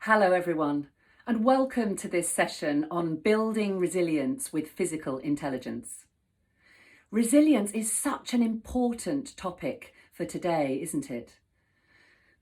Hello everyone, and welcome to this session on building resilience with physical intelligence. Resilience is such an important topic for today, isn't it?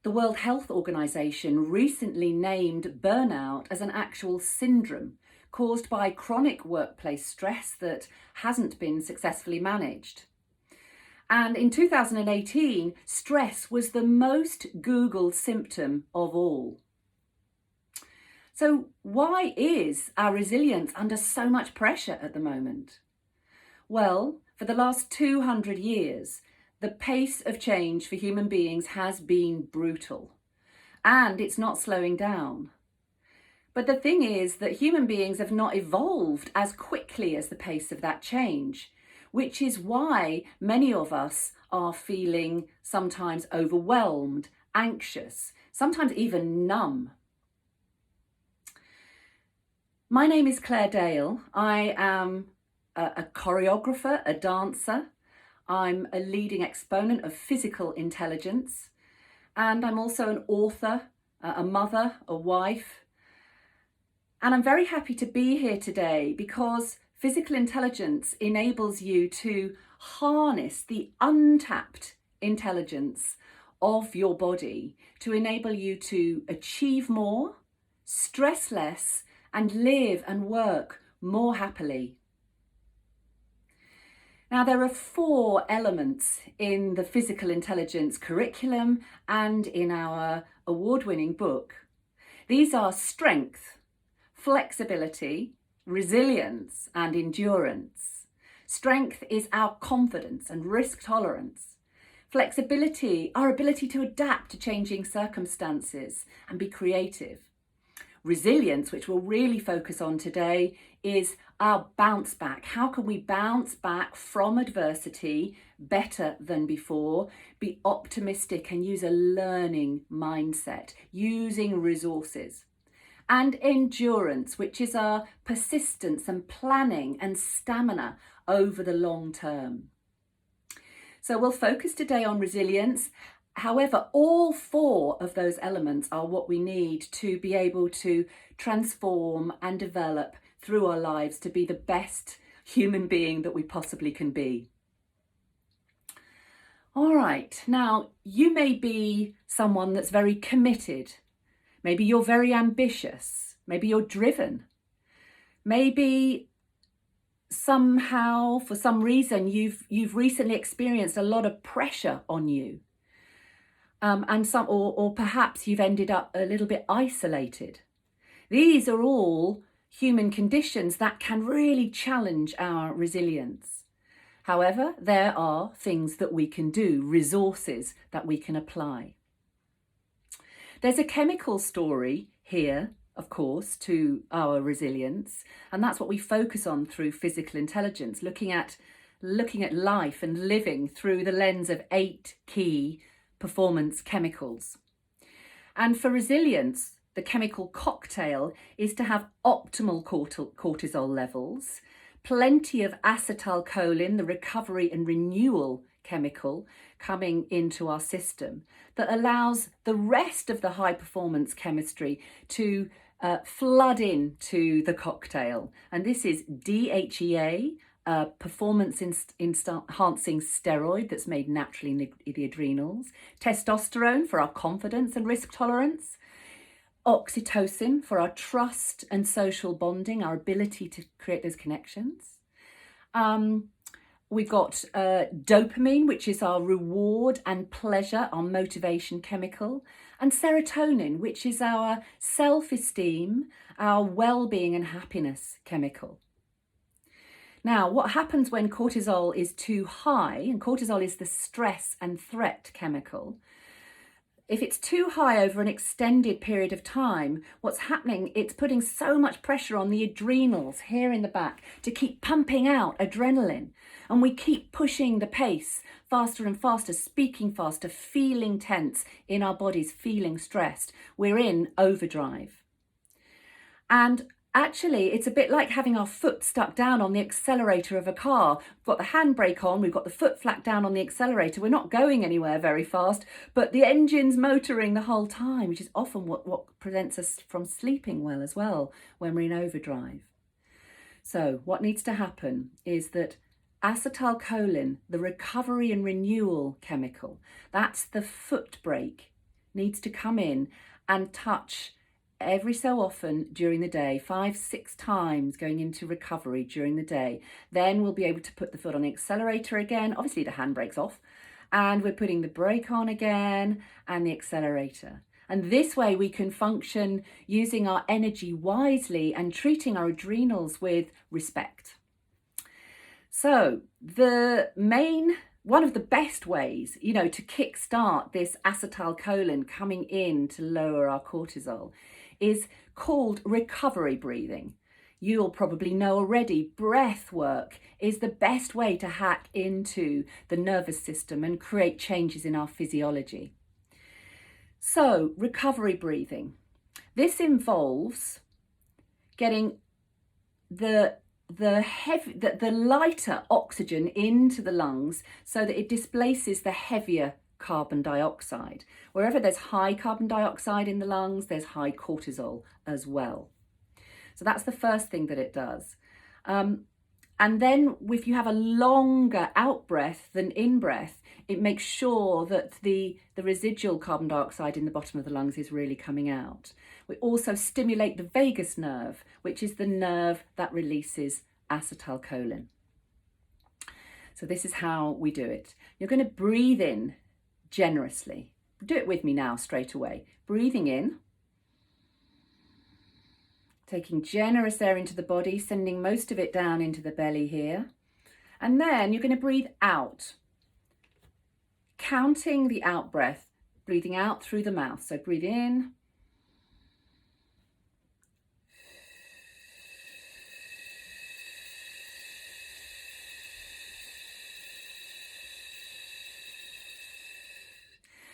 The World Health Organization recently named burnout as an actual syndrome caused by chronic workplace stress that hasn't been successfully managed. And in 2018, stress was the most Googled symptom of all. So why is our resilience under so much pressure at the moment? Well, for the last 200 years, the pace of change for human beings has been brutal, and it's not slowing down. But the thing is that human beings have not evolved as quickly as the pace of that change, which is why many of us are feeling sometimes overwhelmed, anxious, sometimes even numb. My name is Claire Dale. I am a choreographer, a dancer. I'm a leading exponent of physical intelligence. And I'm also an author, a mother, a wife. And I'm very happy to be here today because physical intelligence enables you to harness the untapped intelligence of your body to enable you to achieve more, stress less, and live and work more happily. Now, there are 4 elements in the physical intelligence curriculum and in our award-winning book. These are strength, flexibility, resilience, and endurance. Strength is our confidence and risk tolerance. Flexibility, our ability to adapt to changing circumstances and be creative. Resilience, which we'll really focus on today, is our bounce back. How can we bounce back from adversity better than before, be optimistic and use a learning mindset, using resources? And endurance, which is our persistence and planning and stamina over the long term. So we'll focus today on resilience. However, all 4 of those elements are what we need to be able to transform and develop through our lives to be the best human being that we possibly can be. All right, now you may be someone that's very committed. Maybe you're very ambitious. Maybe you're driven. Maybe somehow, for some reason, you've recently experienced a lot of pressure on you. Or perhaps you've ended up a little bit isolated. These are all human conditions that can really challenge our resilience. However, there are things that we can do, resources that we can apply. There's a chemical story here, of course, to our resilience, and that's what we focus on through physical intelligence, looking at life and living through the lens of 8 key performance chemicals. And for resilience, the chemical cocktail is to have optimal cortisol levels, plenty of acetylcholine, the recovery and renewal chemical, coming into our system that allows the rest of the high performance chemistry to flood into the cocktail. And this is DHEA, performance enhancing steroid that's made naturally in the adrenals, testosterone for our confidence and risk tolerance, oxytocin for our trust and social bonding, our ability to create those connections. We've got dopamine, which is our reward and pleasure, our motivation chemical, and serotonin, which is our self-esteem, our well-being and happiness chemical. Now, what happens when cortisol is too high, and cortisol is the stress and threat chemical, if it's too high over an extended period of time, what's happening, it's putting so much pressure on the adrenals here in the back to keep pumping out adrenaline. And we keep pushing the pace faster and faster, speaking faster, feeling tense in our bodies, feeling stressed. We're in overdrive. And Actually, it's a bit like having our foot stuck down on the accelerator of a car. We've got the handbrake on, we've got the foot flat down on the accelerator. We're not going anywhere very fast, but the engine's motoring the whole time, which is often what prevents us from sleeping well as well when we're in overdrive. So what needs to happen is that acetylcholine, the recovery and renewal chemical, that's the foot brake, needs to come in and touch every so often during the day, 5-6 times going into recovery during the day. Then we'll be able to put the foot on the accelerator again. Obviously the handbrake's off, and we're putting the brake on again and the accelerator. And this way we can function using our energy wisely and treating our adrenals with respect. So one of the best ways, to kickstart this acetylcholine coming in to lower our cortisol is called recovery breathing. You'll probably know already, breath work is the best way to hack into the nervous system and create changes in our physiology. So, recovery breathing. This involves getting the lighter oxygen into the lungs so that it displaces the heavier carbon dioxide. Wherever there's high carbon dioxide in the lungs, there's high cortisol as well. So that's the first thing that it does. And then if you have a longer out breath than in breath, it makes sure that the residual carbon dioxide in the bottom of the lungs is really coming out. We also stimulate the vagus nerve, which is the nerve that releases acetylcholine. So this is how we do it. You're going to breathe in generously. Do it with me now straight away. Breathing in, taking generous air into the body, sending most of it down into the belly here. And then you're going to breathe out, counting the out breath, breathing out through the mouth. So breathe in.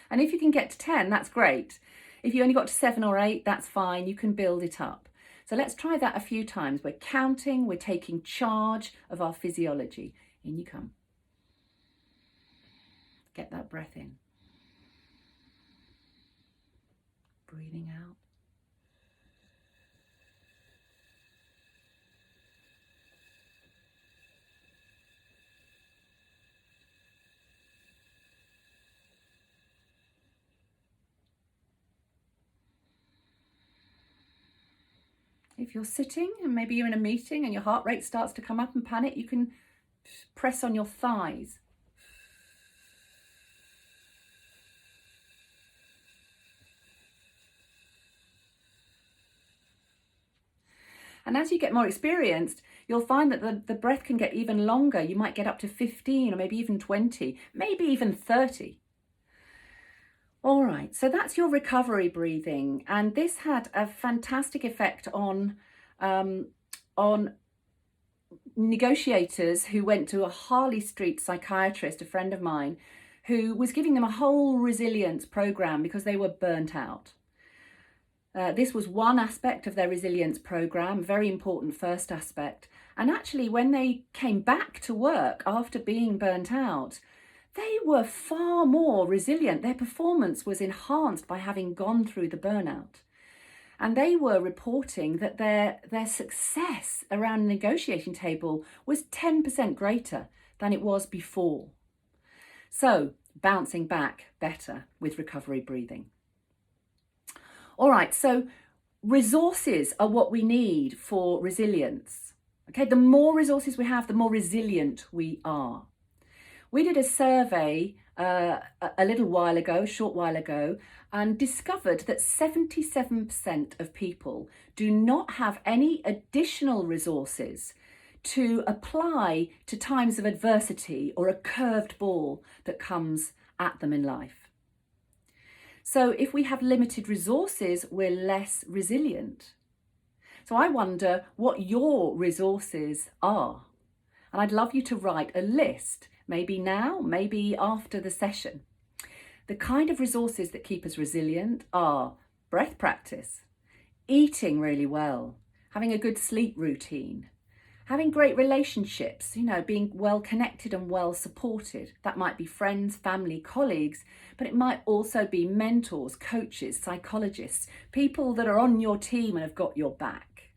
And if you can get to 10, that's great. If you only got to 7 or 8, that's fine. You can build it up. So let's try that a few times. We're counting, we're taking charge of our physiology. In you come. Get that breath in. Breathing out. If you're sitting and maybe you're in a meeting and your heart rate starts to come up and panic, you can press on your thighs. And as you get more experienced, you'll find that the breath can get even longer. You might get up to 15 or maybe even 20, maybe even 30. All right, so that's your recovery breathing, and this had a fantastic effect on negotiators who went to a Harley Street psychiatrist, a friend of mine, who was giving them a whole resilience program because they were burnt out. This was one aspect of their resilience program, very important first aspect. And actually, when they came back to work after being burnt out, they were far more resilient. Their performance was enhanced by having gone through the burnout. And they were reporting that their success around the negotiating table was 10% greater than it was before. So, bouncing back better with recovery breathing. All right, so resources are what we need for resilience. Okay, the more resources we have, the more resilient we are. We did a survey a short while ago, and discovered that 77% of people do not have any additional resources to apply to times of adversity or a curved ball that comes at them in life. So if we have limited resources, we're less resilient. So I wonder what your resources are. And I'd love you to write a list, maybe now, maybe after the session. The kind of resources that keep us resilient are breath practice, eating really well, having a good sleep routine, having great relationships, being well connected and well supported. That might be friends, family, colleagues, but it might also be mentors, coaches, psychologists, people that are on your team and have got your back.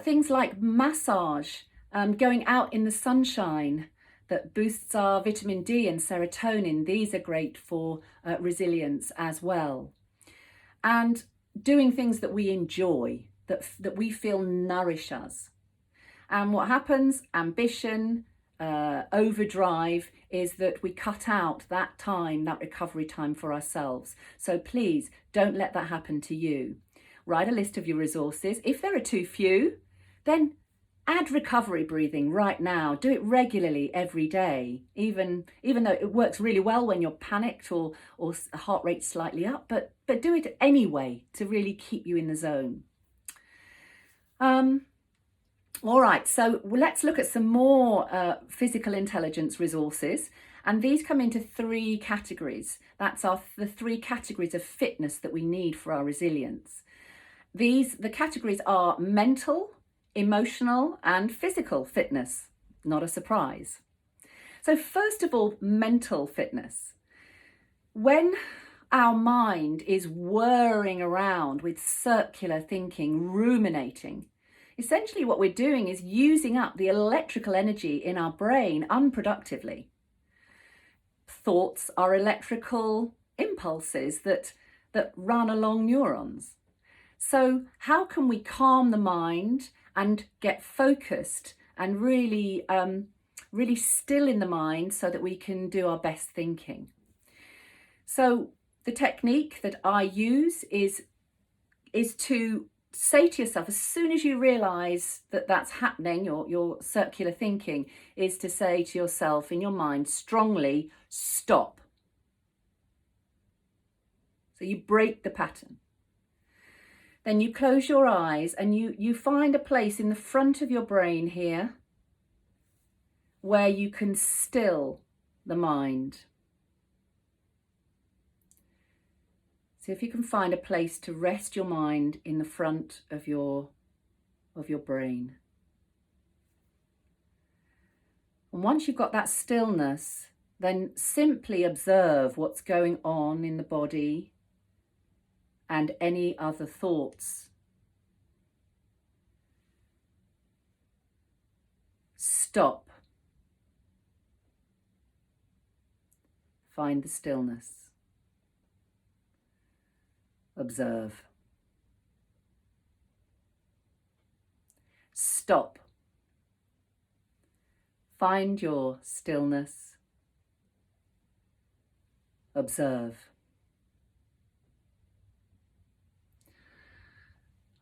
Things like massage, going out in the sunshine that boosts our vitamin D and serotonin. These are great for resilience as well. And doing things that we enjoy, that we feel nourish us. And what happens, ambition, overdrive, is that we cut out that time, that recovery time for ourselves. So please don't let that happen to you. Write a list of your resources. If there are too few, then add recovery breathing right now. Do it regularly every day, even though it works really well when you're panicked or heart rate slightly up, but do it anyway to really keep you in the zone. All right, so let's look at some more physical intelligence resources. And these come into 3 categories. That's the 3 categories of fitness that we need for our resilience. The categories are mental, emotional, and physical fitness. Not a surprise. So first of all, mental fitness. When our mind is whirring around with circular thinking, ruminating, essentially what we're doing is using up the electrical energy in our brain unproductively. Thoughts are electrical impulses that run along neurons. So how can we calm the mind and get focused and really still in the mind so that we can do our best thinking? So the technique that I use is to say to yourself, as soon as you realize that that's happening, your circular thinking, is to say to yourself in your mind strongly, stop. So you break the pattern. Then you close your eyes and you find a place in the front of your brain here where you can still the mind. So if you can find a place to rest your mind in the front of your brain. And once you've got that stillness, then simply observe what's going on in the body and any other thoughts. Stop. Find the stillness. Observe. Stop. Find your stillness. Observe.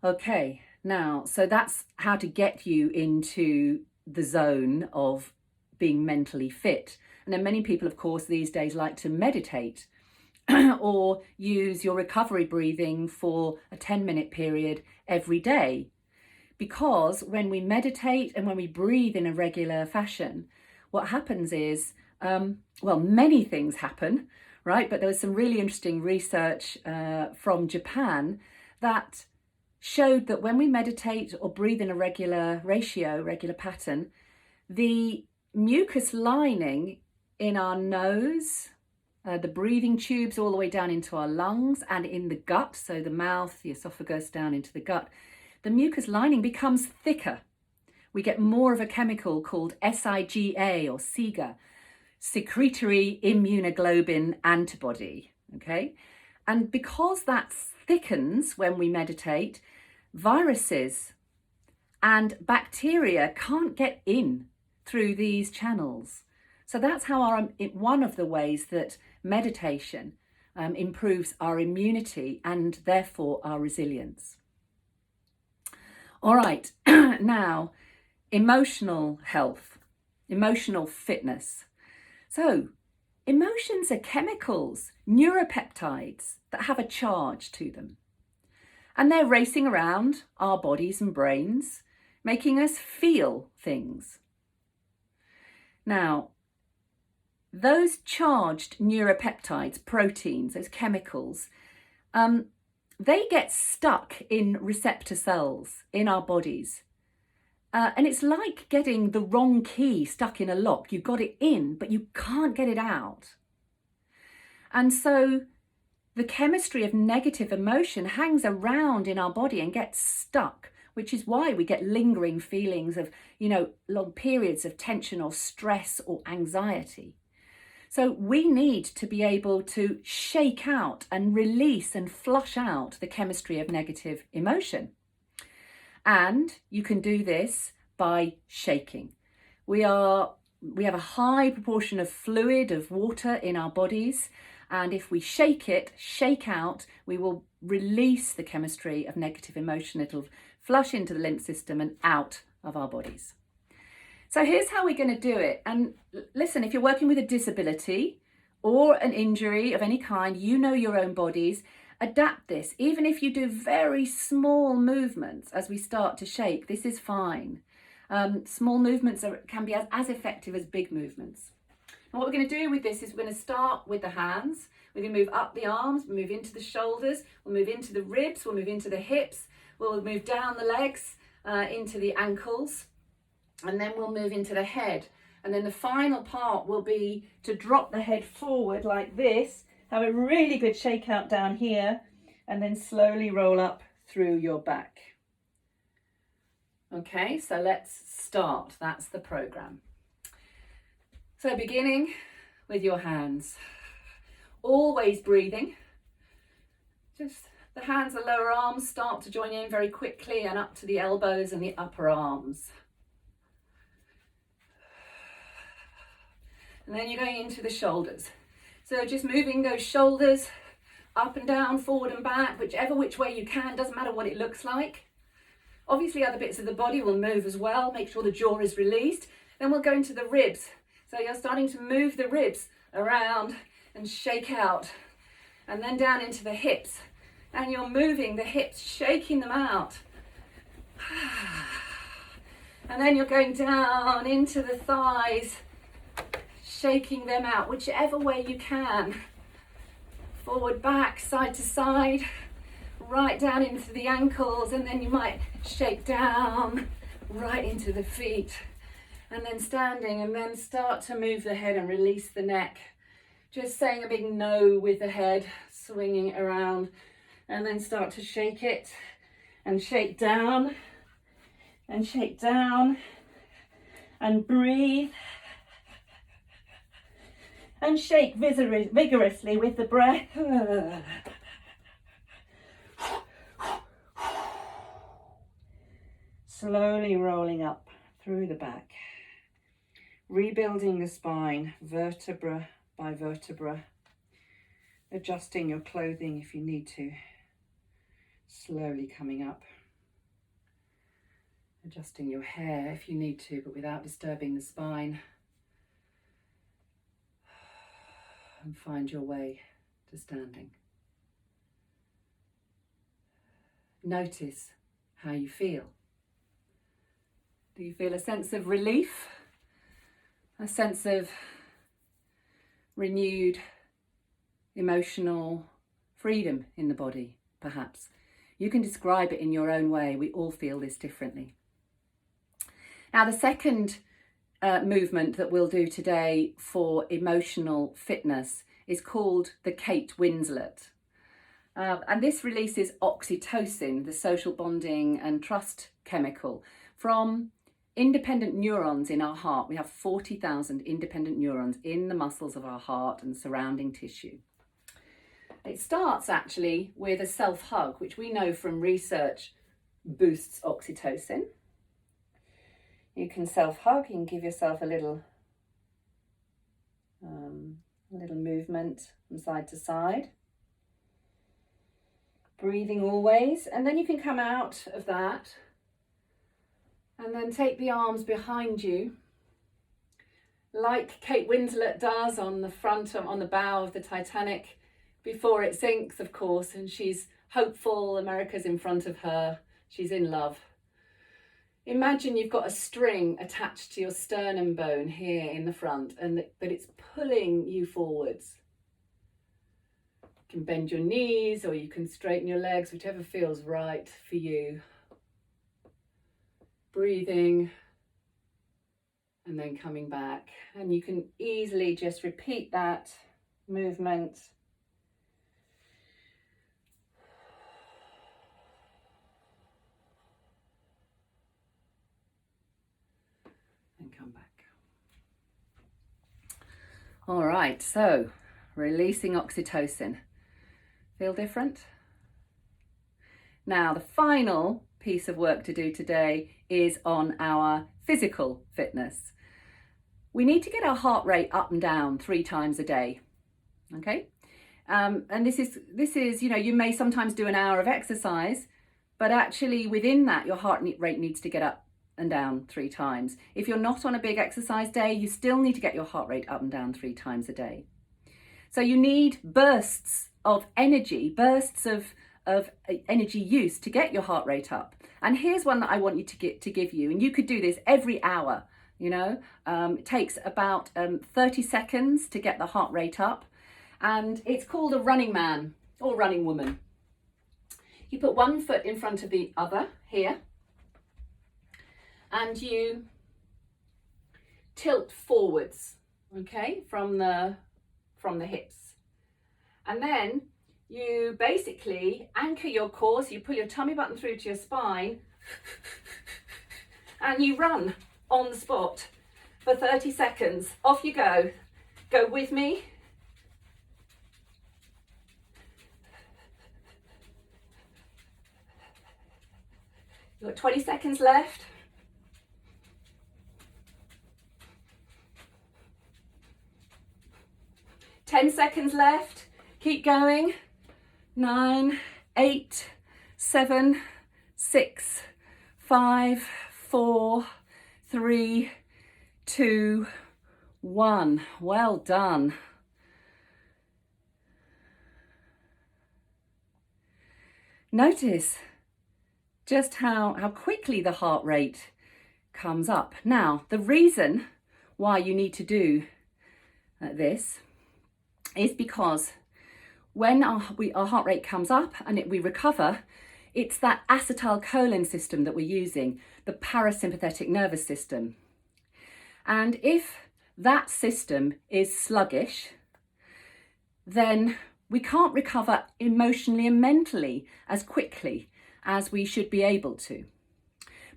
Okay, now, so that's how to get you into the zone of being mentally fit. And then many people, of course, these days like to meditate or use your recovery breathing for a 10-minute period every day. Because when we meditate and when we breathe in a regular fashion, what happens is, many things happen, right? But there was some really interesting research from Japan that showed that when we meditate or breathe in a regular pattern, the mucus lining in our nose, the breathing tubes all the way down into our lungs and in the gut, so the mouth, the esophagus down into the gut, the mucus lining becomes thicker. We get more of a chemical called SIGA or SIGA, secretory immunoglobulin antibody, okay? And because that thickens when we meditate, viruses and bacteria can't get in through these channels. So that's how one of the ways that meditation improves our immunity and therefore our resilience. All right, now, emotional health, emotional fitness. So emotions are chemicals, neuropeptides that have a charge to them. And they're racing around our bodies and brains, making us feel things. Now, those charged neuropeptides, proteins, those chemicals, they get stuck in receptor cells in our bodies. And it's like getting the wrong key stuck in a lock. You got it in, but you can't get it out. And so the chemistry of negative emotion hangs around in our body and gets stuck, which is why we get lingering feelings of, long periods of tension or stress or anxiety. So we need to be able to shake out and release and flush out the chemistry of negative emotion. And you can do this by shaking. We have a high proportion of fluid, of water in our bodies. And if we shake out, we will release the chemistry of negative emotion. It'll flush into the lymph system and out of our bodies. So here's how we're going to do it. And listen, if you're working with a disability or an injury of any kind, you know your own bodies, adapt this. Even if you do very small movements as we start to shake, this is fine. Small movements can be as effective as big movements. And what we're going to do with this is we're going to start with the hands. We're going to move up the arms, move into the shoulders, we'll move into the ribs, we'll move into the hips, we'll move down the legs, into the ankles, and then we'll move into the head. And then the final part will be to drop the head forward like this, have a really good shake out down here, and then slowly roll up through your back. Okay, so let's start. That's the program. So beginning with your hands, always breathing. Just the hands, the lower arms start to join in very quickly and up to the elbows and the upper arms. And then you're going into the shoulders. So just moving those shoulders up and down, forward and back, which way you can, doesn't matter what it looks like. Obviously other bits of the body will move as well, make sure the jaw is released. Then we'll go into the ribs. So you're starting to move the ribs around and shake out. And then down into the hips. And you're moving the hips, shaking them out. And then you're going down into the thighs, shaking them out, whichever way you can. Forward, back, side to side, right down into the ankles, and then you might shake down right into the feet. And then standing, and then start to move the head and release the neck. Just saying a big no with the head, swinging it around, and then start to shake it, and shake down, and breathe. And shake vigorously with the breath. Slowly rolling up through the back. Rebuilding the spine, vertebra by vertebra. Adjusting your clothing if you need to. Slowly coming up. Adjusting your hair if you need to, but without disturbing the spine. And find your way to standing. Notice how you feel. Do you feel a sense of relief? A sense of renewed emotional freedom in the body, perhaps? You can describe it in your own way. We all feel this differently. Now, the second movement that we'll do today for emotional fitness is called the Kate Winslet. And this releases oxytocin, the social bonding and trust chemical, from independent neurons in our heart. We have 40,000 independent neurons in the muscles of our heart and surrounding tissue. It starts actually with a self-hug, which we know from research boosts oxytocin. You can self-hug, you can give yourself a little movement from side to side. Breathing always, and then you can come out of that and then take the arms behind you, like Kate Winslet does on the bow of the Titanic before it sinks, of course, and she's hopeful, America's in front of her, she's in love. Imagine you've got a string attached to your sternum bone here in the front and that it's pulling you forwards. You can bend your knees or you can straighten your legs, whichever feels right for you. Breathing and then coming back. And you can easily just repeat that movement. And come back. All right, so releasing oxytocin. Feel different? Now, the final piece of work to do today is on our physical fitness. We need to get our heart rate up and down 3 times a day, okay? And this is, you know, you may sometimes do an hour of exercise, but actually within that, your heart rate needs to get up and down 3 times. If you're not on a big exercise day, you still need to get your heart rate up and down 3 times a day. So you need bursts of energy, bursts of energy use to get your heart rate up. And here's one that I want you to give you, and you could do this every hour. You know, it takes about 30 seconds to get the heart rate up, and it's called a running man or running woman. You put one foot in front of the other here, and you tilt forwards, okay, from the hips. And then you basically anchor your core, so you pull your tummy button through to your spine, and you run on the spot for 30 seconds. Off you go. Go with me. You've got 20 seconds left. Ten seconds left. Keep going. 9, 8, 7, 6, 5, 4, 3, 2, 1. Well done. Notice just how quickly the heart rate comes up. Now, the reason why you need to do this is because when our heart rate comes up and we recover, it's that acetylcholine system that we're using, the parasympathetic nervous system. And if that system is sluggish, then we can't recover emotionally and mentally as quickly as we should be able to,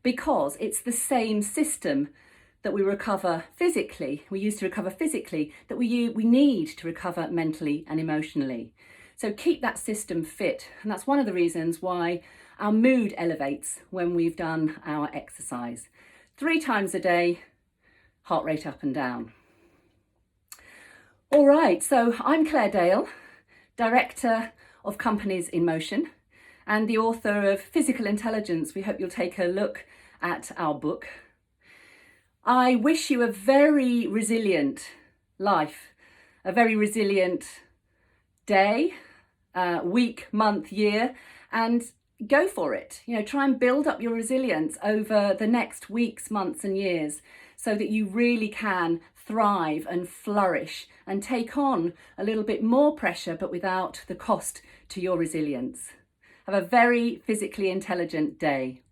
because it's the same system that we recover physically, we use to recover physically, that we need to recover mentally and emotionally. So keep that system fit. And that's one of the reasons why our mood elevates when we've done our exercise. 3 times a day, heart rate up and down. All right, so I'm Claire Dale, Director of Companies in Motion and the author of Physical Intelligence. We hope you'll take a look at our book. I wish you a very resilient life, a very resilient day, week, month, year, and go for it. You know, try and build up your resilience over the next weeks, months and years so that you really can thrive and flourish and take on a little bit more pressure, but without the cost to your resilience. Have a very physically intelligent day.